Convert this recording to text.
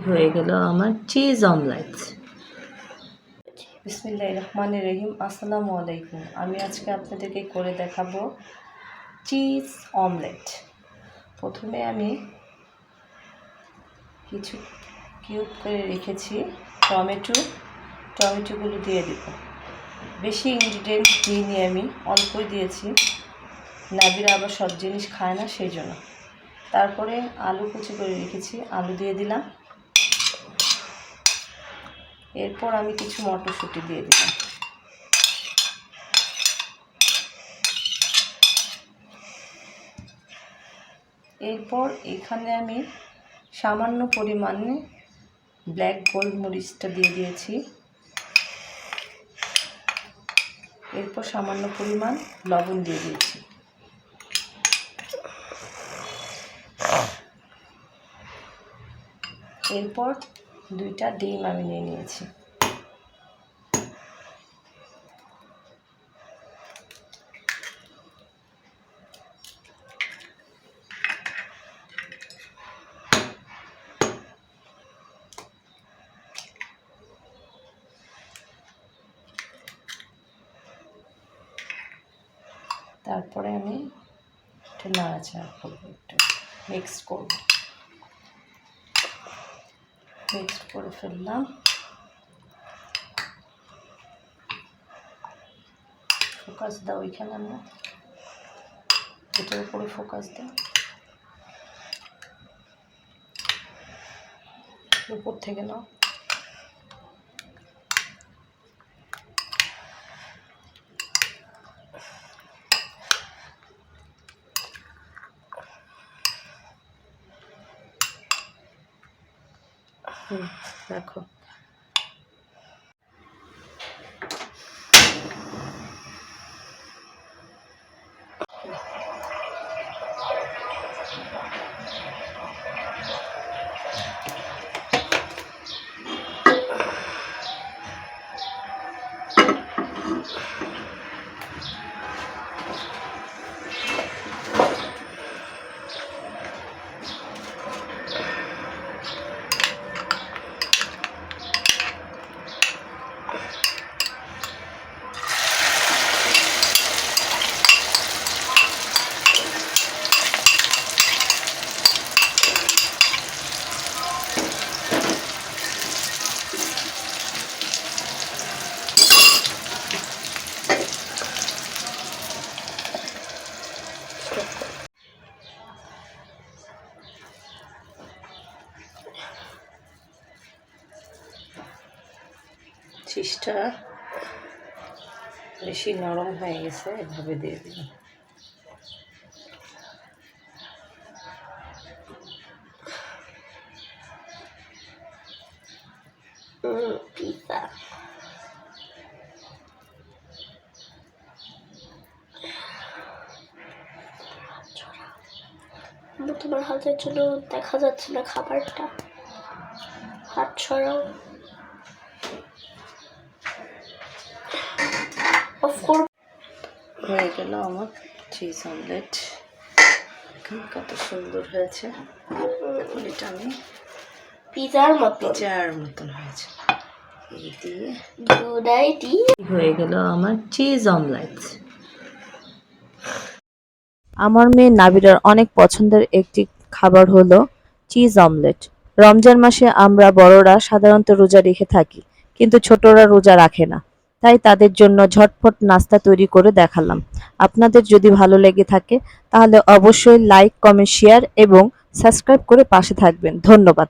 হয়ে গেল আমার চিজ অমলেট। বিসমিল্লাহির রহমানির রহিম। আসসালামু আলাইকুম। আমি আজকে আপনাদেরকে করে দেখাবো চিজ অমলেট। প্রথমে আমি কিছু কিউব করে রেখেছি টমেটোগুলো দিয়ে দেব। বেশি ইনগ্রিডিয়েন্ট দিইনি, আমি অল্পই দিয়েছি। নাবিরা আবার সব জিনিস খায় না, সেই জন্য। তারপরে আলু কুচি করে রেখেছি, আলু দিয়ে দিলাম। এরপর আমি কিছু মটরশুঁটি দিয়ে দিলাম। এরপর এখানে আমি সামান্য পরিমাণে ব্ল্যাক গোলমরিচটা দিয়ে দিয়েছি। এরপর সামান্য পরিমাণ লবণ দিয়ে দিয়েছি। এরপর 2টা ডিম আমি নিয়ে নিয়েছি। তারপরে আমি একটু নাড়াচাড়া করবো, একটু মিক্স করে ফেললাম। ফোকাস দাও ওইখানে, আমরা এটার উপরে ফোকাস দাও, উপর থেকে নাও। রাখো। চিজটা বেশি নরম হয়ে গেছে, এভাবে দিয়ে দিলাম। পিৎজা তোমার হাতের জন্য দেখা যাচ্ছে না খাবারটা, হাত ছড়াও। হয়ে গেল আমার চিজ অমলেট। কত সুন্দর হয়েছে। এটা আমি পিৎজার মতন হয়েছে। এই দিয়ে হয়ে গেল আমার চিজ অমলেট। আমার মেয়ে নাবিরার অনেক পছন্দের একটি খাবার হলো চিজ অমলেট। রমজান মাসে আমরা বড়রা সাধারণত রোজা রেখে থাকি, কিন্তু ছোটরা রোজা রাখে না। তাই তাদের জন্য ঝটপট নাস্তা তৈরি করে দেখালাম। আপনাদের যদি ভালো লেগে থাকে তাহলে অবশ্যই লাইক, কমেন্ট, শেয়ার এবং সাবস্ক্রাইব করে পাশে থাকবেন। ধন্যবাদ।